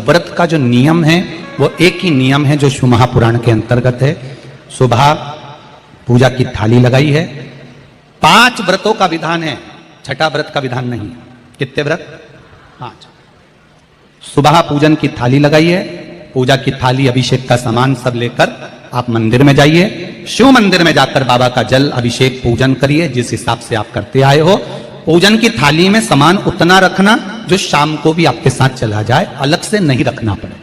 व्रत का जो नियम है वो एक ही नियम है जो शिव महापुराण के अंतर्गत है। सुबह पूजा की थाली लगाई है। 5 व्रतों का विधान है, छठा व्रत का विधान नहीं। कितने व्रत? 5। सुबह पूजन की थाली लगाई है। पूजा की थाली, अभिषेक का सामान सब लेकर आप मंदिर में जाइए। शिव मंदिर में जाकर बाबा का जल अभिषेक पूजन करिए जिस हिसाब से आप करते आए हो। पूजन की थाली में सामान उतना रखना जो शाम को भी आपके साथ चला जाए, अलग से नहीं रखना पड़े।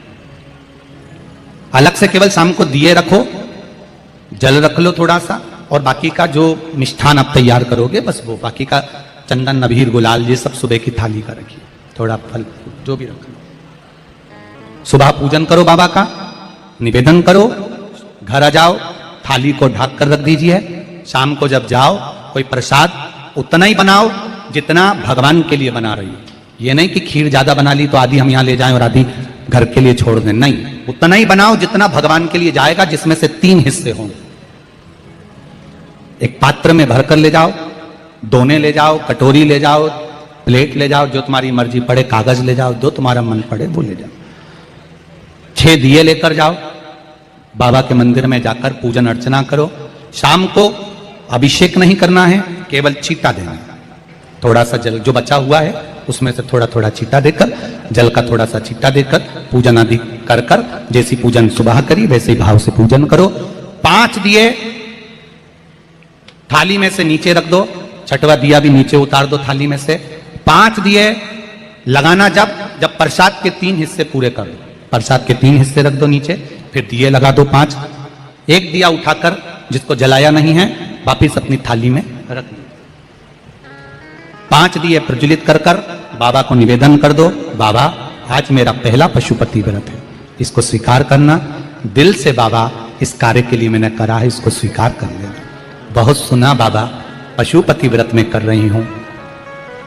अलग से केवल शाम को दिए रखो, जल रख लो थोड़ा सा, और बाकी का जो मिष्ठान आप तैयार करोगे बस वो, बाकी का चंदन नबीर गुलाल ये सब सुबह की थाली का रखिए, थोड़ा फल जो भी रख लो। सुबह पूजन करो, बाबा का निवेदन करो, घर आ जाओ, थाली को ढक कर रख दीजिए। शाम को जब जाओ कोई प्रसाद उतना ही बनाओ जितना भगवान के लिए बना रही हो। ये नहीं कि खीर ज्यादा बना ली तो आधी हम यहां ले जाएं और आधी घर के लिए छोड़ दें, नहीं, उतना ही बनाओ जितना भगवान के लिए जाएगा, जिसमें से 3 हिस्से होंगे। एक पात्र में भरकर ले जाओ, दोने ले जाओ, कटोरी ले जाओ, प्लेट ले जाओ, जो तुम्हारी मर्जी पड़े, कागज ले जाओ, जो तुम्हारा मन पड़े वो ले जाओ। 6 दिए लेकर जाओ, बाबा के मंदिर में जाकर पूजन अर्चना करो। शाम को अभिषेक नहीं करना है, केवल छींटा देना है। थोड़ा सा जल जो बचा हुआ है उसमें से थोड़ा थोड़ा छींटा देकर, जल का थोड़ा सा छींटा देकर पूजन आदि कर कर, जैसी पूजन सुबह करी वैसे ही भाव से पूजन करो। 5 दिए थाली में से नीचे रख दो, छठवा दिया भी नीचे उतार दो थाली में से। 5 दिए लगाना जब प्रसाद के 3 हिस्से पूरे कर दो, प्रसाद के 3 हिस्से रख दो नीचे, फिर दिए लगा दो 5। एक दिया उठाकर जिसको जलाया नहीं है वापिस अपनी थाली में रख दो। 5 दिए प्रज्वलित कर कर बाबा को निवेदन कर दो, बाबा आज मेरा पहला पशुपति व्रत है, इसको स्वीकार करना। दिल से बाबा इस कार्य के लिए मैंने करा है, इसको स्वीकार कर लेना। बहुत सुना बाबा, पशुपति व्रत में कर रही हूं,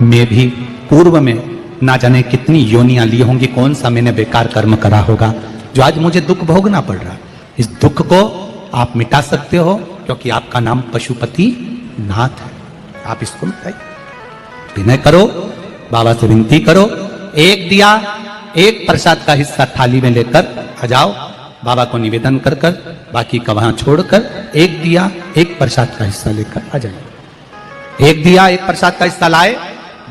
मैं भी पूर्व में ना जाने कितनी योनियां ली होंगी, कौन सा मैंने बेकार कर्म करा होगा जो आज मुझे दुख भोगना पड़ रहा है। इस दुख को आप मिटा सकते हो क्योंकि आपका नाम पशुपति नाथ है। आप इसको मिटाइए, विनय करो, बाबा से विनती करो। एक दिया, एक प्रसाद का हिस्सा थाली में लेकर आ जाओ, बाबा को निवेदन कर कर, बाकी का वहां छोड़कर एक दिया, एक प्रसाद का हिस्सा लेकर आ जाए। एक दिया, एक प्रसाद का हिस्सा लाए,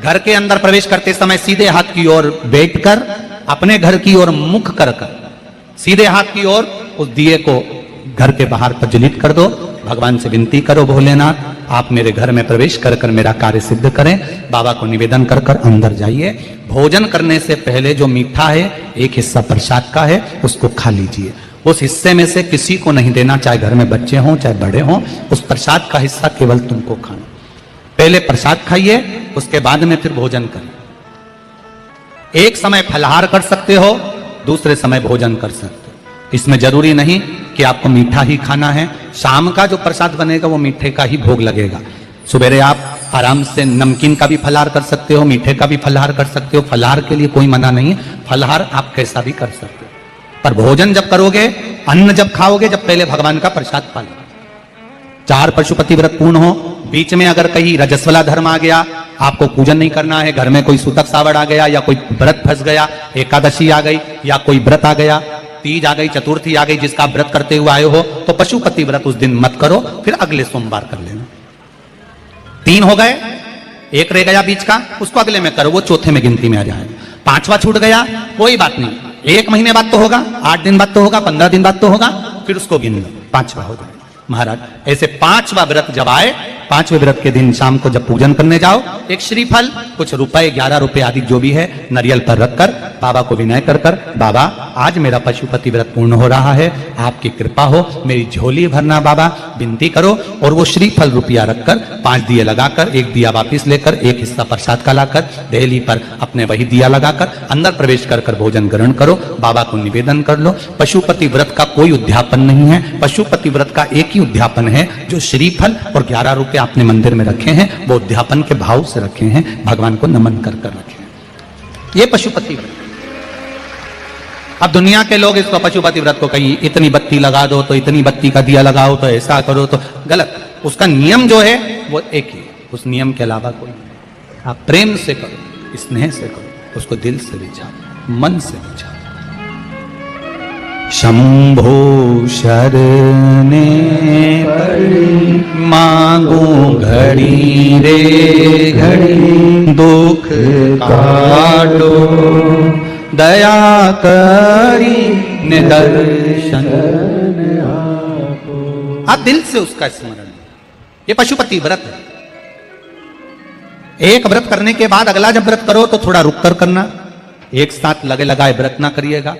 घर के अंदर प्रवेश करते समय सीधे हाथ की ओर बैठकर, अपने घर की ओर मुख कर कर सीधे हाथ की ओर उस दिए को घर के बाहर प्रज्वलित कर दो। भगवान से विनती करो, भोलेनाथ आप मेरे घर में प्रवेश कर कर मेरा कार्य सिद्ध करें। बाबा को निवेदन कर कर अंदर जाइए। भोजन करने से पहले जो मीठा है, एक हिस्सा प्रसाद का है, उसको खा लीजिए। उस हिस्से में से किसी को नहीं देना, चाहे घर में बच्चे हों चाहे बड़े हों, उस प्रसाद का हिस्सा केवल तुमको खाना। पहले प्रसाद खाइए, उसके बाद में फिर भोजन करिए। एक समय फलाहार कर सकते हो, दूसरे समय भोजन कर सकते हो। इसमें जरूरी नहीं कि आपको मीठा ही खाना है। शाम का जो प्रसाद बनेगा वो मीठे का ही भोग लगेगा। सुबेरे आप आराम से नमकीन का भी फलाहार कर सकते हो, मीठे का भी फलाहार कर सकते हो। फलाहार के लिए कोई मना नहीं है, फलाहार आप कैसा भी कर सकते हो। पर भोजन जब करोगे, अन्न जब खाओगे, जब पहले भगवान का प्रसाद पालो। 4 पशुपति व्रत पूर्ण हो, बीच में अगर कहीं रजस्वला धर्म आ गया, आपको पूजन नहीं करना है, घर में कोई सूतक सावड़ आ गया, या कोई व्रत फंस गया, एकादशी आ गई, या कोई व्रत आ गया, तीज आ गई, चतुर्थी आ गई, जिसका आप व्रत करते हुए आए हो, तो पशुपति व्रत उस दिन मत करो, फिर अगले सोमवार कर लेना। 3 हो गए, एक रह गया बीच का, उसको अगले में करो, वो चौथे में गिनती में आ जाए। 5वां छूट गया, कोई बात नहीं, 1 महीने बाद तो होगा, 8 दिन बाद तो होगा, 15 दिन बाद तो होगा, फिर उसको गिन लो, 5वां हो जाए। महाराज ऐसे 5वां व्रत जब आए, 5वें व्रत के दिन शाम को जब पूजन करने जाओ, एक श्रीफल, कुछ रुपए, 11 रुपए आदि जो भी है, नारियल पर रखकर बाबा को विनय कर कर, बाबा आज मेरा पशुपति व्रत पूर्ण हो रहा है, आपकी कृपा हो, मेरी झोली भरना बाबा, विनती करो। और वो श्रीफल रुपया रखकर 5 दिए लगाकर, एक दिया वापिस लेकर, एक हिस्सा प्रसाद का लाकर देहली पर अपने वही दिया लगाकर अंदर प्रवेश कर कर भोजन ग्रहण करो। बाबा को निवेदन कर लो। पशुपति व्रत का कोई उद्यापन नहीं है, पशुपति व्रत का एक ही उद्यापन है, जो श्रीफल और 11 रुपए आपने मंदिर में रखे हैं, वो उद्यापन के भाव से रखे हैं, भगवान को नमन कर कर रखे हैं। ये पशुपति व्रत। अब दुनिया के लोग इसको पशुपति व्रत को कहीं इतनी बत्ती लगा दो, तो इतनी बत्ती का दिया लगाओ, तो ऐसा करो, तो गलत। उसका नियम जो है वो एक ही, उस नियम के अलावा कोई नहीं। आप प्रेम से करो, स्नेह से करो, उसको दिल से विचारो, मन से विचारो। शंभो शरणे पड़ी, मांगू घड़ी रे घड़ी, दुख काटो दया करी निदर्शन। आप दिल से उसका स्मरण, ये पशुपति व्रत है। एक व्रत करने के बाद अगला जब व्रत करो तो थोड़ा रुक कर करना, एक साथ लगे लगाए व्रत ना करिएगा,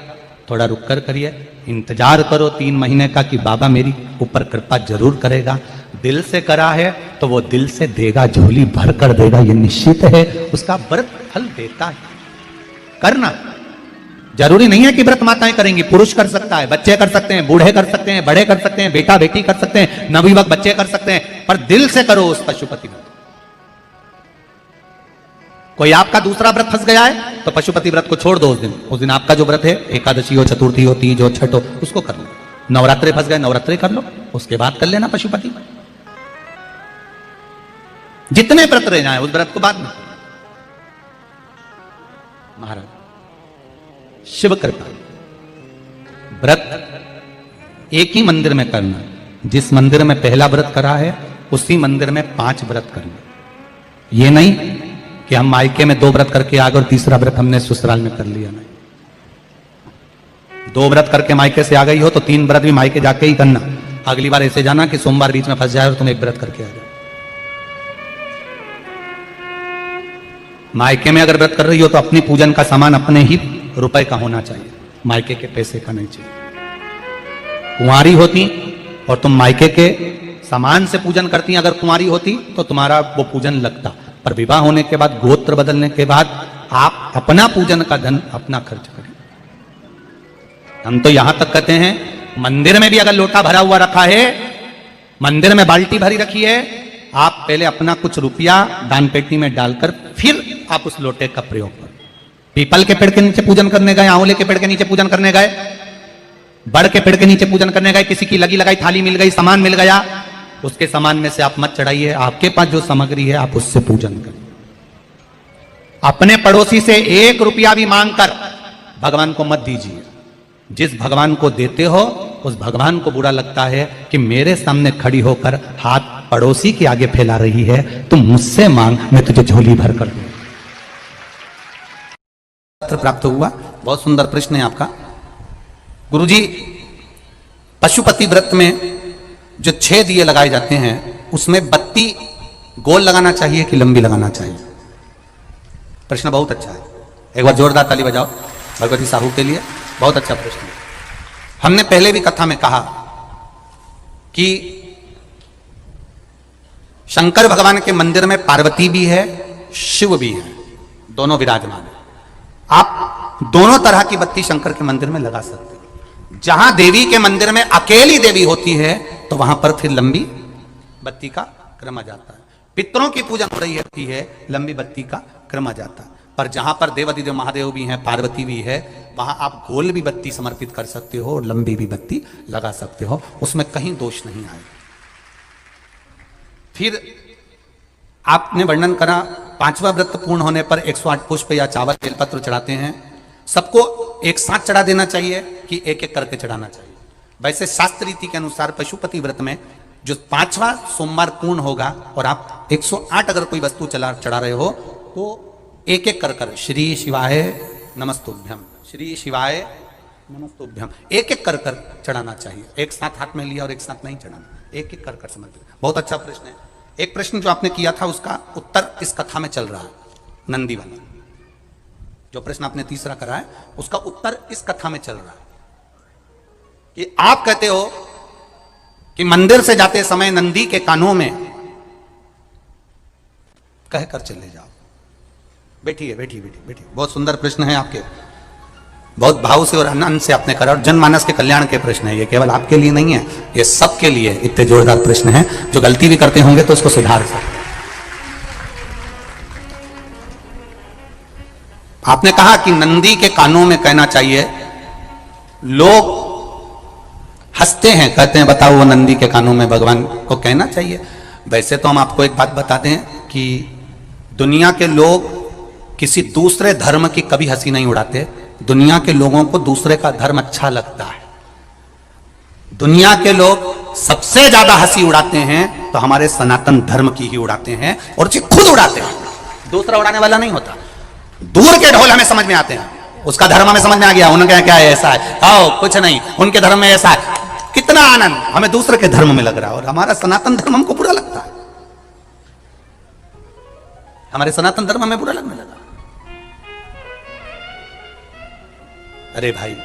थोड़ा रुक कर करिए, इंतजार करो 3 महीने का कि बाबा मेरी ऊपर कृपा जरूर करेगा। दिल से करा है तो वो दिल से देगा, झोली भर कर देगा, ये निश्चित है, उसका व्रत फल देता है। करना जरूरी नहीं है कि व्रत माताएं करेंगी, पुरुष कर सकता है, बच्चे कर सकते हैं, बूढ़े कर सकते हैं, बड़े कर सकते हैं, बेटा बेटी कर सकते हैं, नवयुवक बच्चे कर सकते हैं, पर दिल से करो उस पशुपति व्रत। कोई आपका दूसरा व्रत फंस गया है तो पशुपति व्रत को छोड़ दो। उस दिन आपका जो व्रत है, एकादशी हो, चतुर्थी हो, तीज हो, छठ हो, उसको कर लो। नवरात्रे फंस गए, नवरात्रे कर लो, उसके बाद कर लेना पशुपति। जितने व्रत रह जाए उस व्रत को बाद में। महाराज शिव कृपा, व्रत एक ही मंदिर में करना, जिस मंदिर में पहला व्रत करा है उसी मंदिर में 5 व्रत करना। ये नहीं कि हम मायके में 2 व्रत करके आ गए और तीसरा व्रत हमने ससुराल में कर लिया। नहीं, 2 व्रत करके मायके से आ गई हो तो 3 व्रत भी मायके जाके ही करना। अगली बार ऐसे जाना कि सोमवार बीच में फंस जाए और तुम 1 व्रत करके आ जाओ। मायके में अगर व्रत कर रही हो तो अपनी पूजन का सामान अपने ही रुपए का होना चाहिए, मायके के पैसे का नहीं चाहिए। कुंवारी होती और तुम मायके के सामान से पूजन करती, अगर कुंवारी होती तो तुम्हारा वो पूजन लगता, पर विवाह होने के बाद, गोत्र बदलने के बाद आप अपना पूजन का धन अपना खर्च करें। हम तो यहां तक कहते हैं, मंदिर में भी अगर लोटा भरा हुआ रखा है, मंदिर में बाल्टी भरी रखी है, आप पहले अपना कुछ रुपया दान पेटी में डालकर फिर आप उस लोटे का प्रयोग करें। पीपल के पेड़ के नीचे पूजन करने गए, आंवले के पेड़ के नीचे पूजन करने गए, बड़ के पेड़ के नीचे पूजन करने गए, किसी की लगी लगाई थाली मिल गई, सामान मिल गया, उसके सामान में से आप मत चढ़ाइए। आपके पास जो सामग्री है आप उससे पूजन करें। अपने पड़ोसी से 1 रुपया भी मांगकर भगवान को मत दीजिए। जिस भगवान को देते हो उस भगवान को बुरा लगता है कि मेरे सामने खड़ी होकर हाथ पड़ोसी के आगे फैला रही है, तुम मुझसे मांग, मैं तुझे झोली भर कर दूं। पत्र प्राप्त हुआ, बहुत सुंदर प्रश्न है आपका। गुरुजी, पशुपति व्रत में जो 6 दिए लगाए जाते हैं उसमें बत्ती गोल लगाना चाहिए कि लंबी लगाना चाहिए? प्रश्न बहुत अच्छा है, एक बार जोरदार ताली बजाओ भगवती साहू के लिए, बहुत अच्छा प्रश्न है। हमने पहले भी कथा में कहा कि शंकर भगवान के मंदिर में पार्वती भी है, शिव भी है, दोनों विराजमान है। आप दोनों तरह की बत्ती शंकर के मंदिर में लगा सकते हैं। जहां देवी के मंदिर में अकेली देवी होती है तो वहां पर फिर लंबी बत्ती का क्रम आ जाता है। पितरों की पूजा हो रही होती है, लंबी बत्ती का क्रम आ जाता है। पर जहां पर देवाधिदेव महादेव भी हैं, पार्वती भी है, वहां आप गोल भी बत्ती समर्पित कर सकते हो और लंबी भी बत्ती लगा सकते हो, उसमें कहीं दोष नहीं आए। फिर आपने वर्णन करा 5वां व्रत पूर्ण होने पर 108 पुष्प या चावल बेलपत्र चढ़ाते हैं। सबको एक साथ चढ़ा देना चाहिए कि एक एक करके चढ़ाना चाहिए? वैसे शास्त्र रीति के अनुसार पशुपति व्रत में जो 5वां सोमवार पूर्ण होगा और आप 108 अगर कोई वस्तु चढ़ा रहे हो तो एक एक कर श्री शिवाय नमस्तुभ्यम, श्री शिवाय नमस्तुभ्यम, एक एक कर चढ़ाना चाहिए। एक साथ हाथ में लिया और एक साथ नहीं चढ़ाना, एक एक कर समर्पित। बहुत अच्छा प्रश्न है। एक प्रश्न जो आपने किया था उसका उत्तर इस कथा में चल रहा है, नंदी वाला जो प्रश्न आपने तीसरा करा है उसका उत्तर इस कथा में चल रहा है कि आप कहते हो कि मंदिर से जाते समय नंदी के कानों में कहकर चले जाओ। बैठिए बैठिए बैठिए बैठिए। बहुत सुंदर प्रश्न है आपके, बहुत भाव से और आनंद से आपने करा और जनमानस के कल्याण के प्रश्न है। ये केवल आपके लिए नहीं है, ये सबके लिए इतने जोरदार प्रश्न है। जो गलती भी करते होंगे तो उसको सुधार सकते। आपने कहा कि नंदी के कानों में कहना चाहिए। लोग हंसते हैं, कहते हैं बताओ वो नंदी के कानों में भगवान को कहना चाहिए। वैसे तो हम आपको एक बात बताते हैं कि दुनिया के लोग किसी दूसरे धर्म की कभी हंसी नहीं उड़ाते। दुनिया के लोगों को दूसरे का धर्म अच्छा लगता है। दुनिया के लोग सबसे ज्यादा हंसी उड़ाते हैं तो हमारे सनातन धर्म की ही उड़ाते हैं, और जी खुद उड़ाते हैं, दूसरा उड़ाने वाला नहीं होता। दूर के ढोल हमें समझ में आते हैं, उसका धर्म हमें समझ में आ गया, उनका क्या है, ऐसा है, आओ कुछ नहीं, उनके धर्म में ऐसा है, कितना आनंद हमें दूसरे के धर्म में लग रहा है, और हमारा सनातन धर्म हमको बुरा लगता है, हमारे सनातन धर्म हमें बुरा लगने लगा। अरे भाई,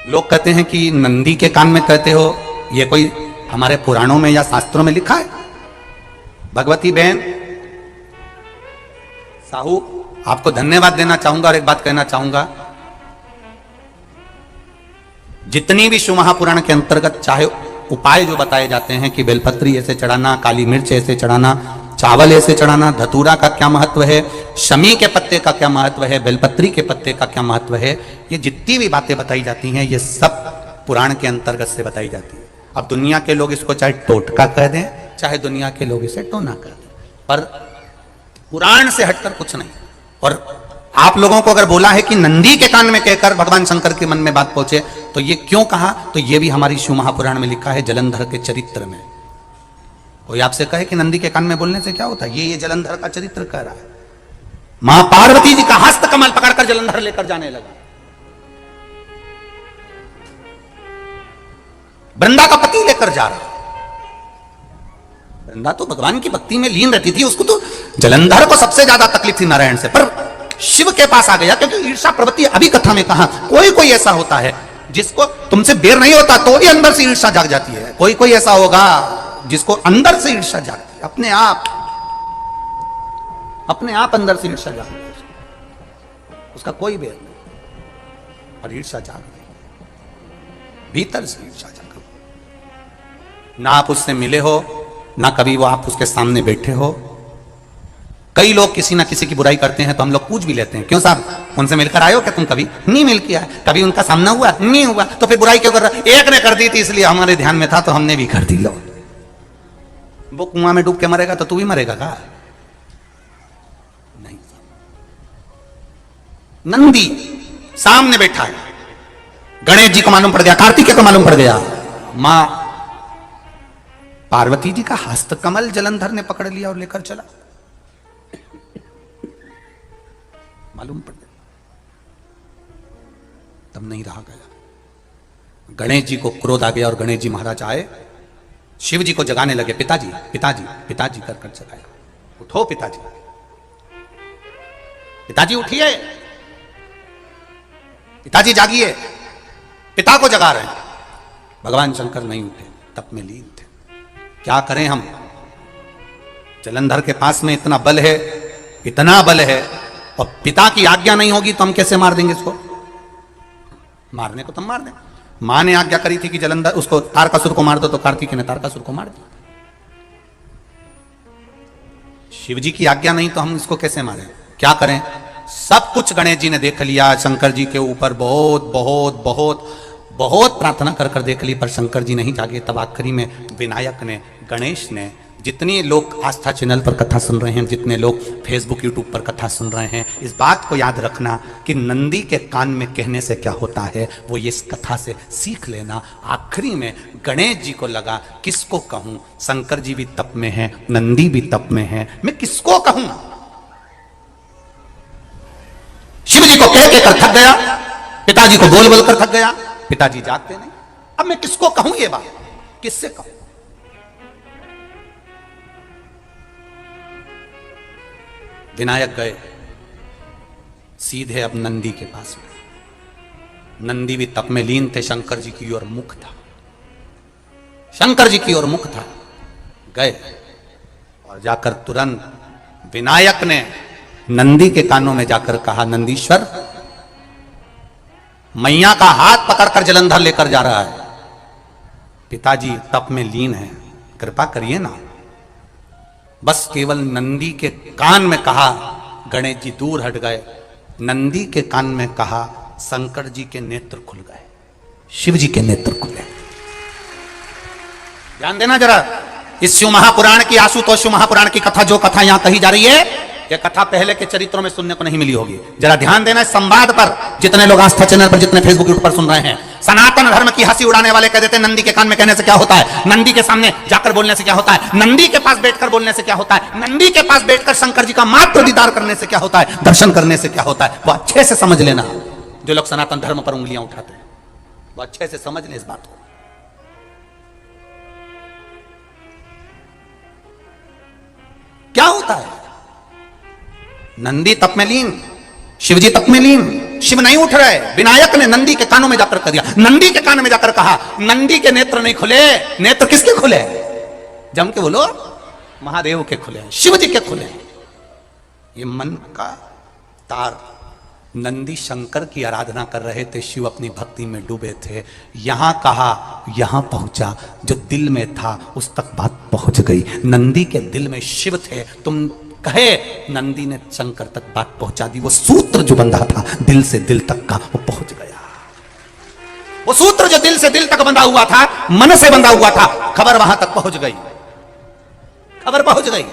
लोग कहते हैं कि नंदी के कान में कहते हो, ये कोई हमारे पुराणों में या शास्त्रों में लिखा है? भगवती बहन साहू, आपको धन्यवाद देना चाहूंगा और एक बात कहना चाहूंगा, जितनी भी शिव महापुराण के अंतर्गत चाहे उपाय जो बताए जाते हैं कि बेलपत्री ऐसे चढ़ाना, काली मिर्च ऐसे चढ़ाना, चावल ऐसे चढ़ाना, धतूरा का क्या महत्व है, शमी के पत्ते का क्या महत्व है, बेलपत्री के पत्ते का क्या महत्व है, ये जितनी भी बातें बताई जाती हैं ये सब पुराण के अंतर्गत से बताई जाती है। अब दुनिया के लोग इसको चाहे टोटका कह दें, चाहे दुनिया के लोग इसे टोना कह दें, पर पुराण से हटकर कुछ नहीं। और आप लोगों को अगर बोला है कि नंदी के कान में कहकर भगवान शंकर के मन में बात पहुंचे, तो ये क्यों कहा, तो ये भी हमारी शिव महापुराण में लिखा है, जलंधर के चरित्र में। कोई आपसे कहे कि नंदी के कान में बोलने से क्या होता है, ये जलंधर का चरित्र कह रहा है। मां पार्वती जी का हस्त कमल पकड़कर जलंधर लेकर जाने लगा, वृंदा का पति लेकर जा रहा। वृंदा तो भगवान की भक्ति में लीन रहती थी, उसको तो जलंधर को सबसे ज्यादा तकलीफ थी नारायण से, पर शिव के पास आ गया, क्योंकि ईर्षा प्रवृत्ति, अभी कथा में कहा, कोई कोई ऐसा होता है जिसको तुमसे बेर नहीं होता तो भी अंदर से ईर्षा जाग जाती है, कोई कोई ऐसा होगा जिसको अंदर से ईर्षा जागती है, अपने आप अंदर से ईर्षा जागती है, उसका कोई बेर नहीं, और ईर्षा जाग गई, भीतर से ईर्षा जाग गई। ना आप उससे मिले हो, ना कभी वो आप उसके सामने बैठे हो। कई लोग किसी ना किसी की बुराई करते हैं तो हम लोग पूछ भी लेते हैं, क्यों साहब उनसे मिलकर आए हो क्या तुम? कभी नहीं मिल किया है, कभी उनका सामना हुआ नहीं हुआ, तो फिर बुराई क्यों कर रहा? एक ने कर दी थी इसलिए हमारे ध्यान में था तो हमने भी कर दी। लो, वो कुआं में डूब के मरेगा तो तू भी मरेगा का? नहीं। नंदी सामने बैठा है, गणेश जी को मालूम पड़ गया, कार्तिकेय को मालूम पड़ गया, मां पार्वती जी का हस्त कमल जलंधर ने पकड़ लिया और लेकर चला, मालूम पड़ गया, तब नहीं रहा गया। गणेश जी को क्रोध आ गया और गणेश जी महाराज आए, शिव जी को जगाने लगे, पिताजी पिताजी पिताजी कर कर जगाया, उठो पिताजी, पिताजी उठिए, पिताजी जागिए, पिता को जगा रहे हैं। भगवान शंकर नहीं उठे, तप में लीन थे। क्या करें हम, जलंधर के पास में इतना बल है, इतना बल है, और पिता की आज्ञा नहीं होगी तो हम कैसे मार देंगे इसको? मारने को तो मार दें। मां ने आज्ञा करी थी कि जलंधर उसको तारकासुर को मार दो, तो कार्तिकेय ने तारकासुर को मार दिया। शिव जी की आज्ञा नहीं तो हम इसको कैसे मारें? क्या करें? सब कुछ गणेश जी ने देख लिया, शंकर जी के ऊपर बहुत बहुत बहुत बहुत प्रार्थना कर कर देख ली, पर शंकर जी नहीं जागे। तब आखिरी में विनायक ने, गणेश ने, जितने लोग आस्था चैनल पर कथा सुन रहे हैं, जितने लोग फेसबुक यूट्यूब पर कथा सुन रहे हैं, इस बात को याद रखना कि नंदी के कान में कहने से क्या होता है वो ये इस कथा से सीख लेना। आखिरी में गणेश जी को लगा किसको कहूं, शंकर जी भी तप में हैं, नंदी भी तप में है, मैं किसको कहूं? शिव जी को कह के कर थक गया, पिताजी को बोल बोल कर थक गया, पिताजी जागते नहीं। अब मैं किसको कहूं ये बात, किससे कहूं? विनायक गए सीधे अब नंदी के पास में। नंदी भी तप में लीन थे, शंकर जी की ओर मुख था, शंकर जी की ओर मुख था। गए और जाकर तुरंत विनायक ने नंदी के कानों में जाकर कहा, नंदीश्वर, मैया का हाथ पकड़कर जलंधर लेकर जा रहा है, पिताजी तप में लीन है, कृपा करिए ना। बस केवल नंदी के कान में कहा, गणेश जी दूर हट गए। नंदी के कान में कहा, शंकर जी के नेत्र खुल गए, शिव जी के नेत्र खुले। ध्यान देना जरा, इस शिव महापुराण की, आशुतोष शिव महापुराण की कथा, जो कथा यहां कही जा रही है, यह कथा पहले के चरित्रों में सुनने को नहीं मिली होगी। जरा ध्यान देना इस संवाद पर, जितने लोग आस्था चैनल पर, जितने फेसबुक यूट्यूब पर सुन रहे हैं। सनातन धर्म की हंसी उड़ाने वाले कह देते हैं नंदी के कान में कहने से क्या होता है, नंदी के सामने जाकर बोलने से क्या होता है, नंदी के पास बैठकर बोलने से क्या होता है, नंदी के पास बैठकर शंकर जी का मात्र दीदार करने से क्या होता है, दर्शन करने से क्या होता है। वो अच्छे से समझ लेना, जो लोग सनातन धर्म पर उंगलियां उठाते हैं वो अच्छे से समझ लें इस बात को। क्या होता है, नंदी तप में लीन, शिवजी तप में लीन, शिव नहीं उठ रहे, विनायक ने नंदी के कानों में जाकर कर दिया, नंदी के कान में जाकर कहा, नंदी के नेत्र नहीं खुले, नेत्र किसके खुले, जम के बोलो, महादेव के खुले, शिव जी के खुले। ये मन का तार, नंदी शंकर की आराधना कर रहे थे, शिव अपनी भक्ति में डूबे थे। यहां कहा, यहां पहुंचा, जो दिल में था उस तक बात पहुंच गई। नंदी के दिल में शिव थे, तुम कहे, नंदी ने शंकर तक बात पहुंचा दी। वो सूत्र जो बंधा था दिल से दिल तक का, वो पहुंच गया। वो सूत्र जो दिल से दिल तक बंधा हुआ था, मन से बंधा हुआ था, खबर वहां तक पहुंच गई, खबर पहुंच गई।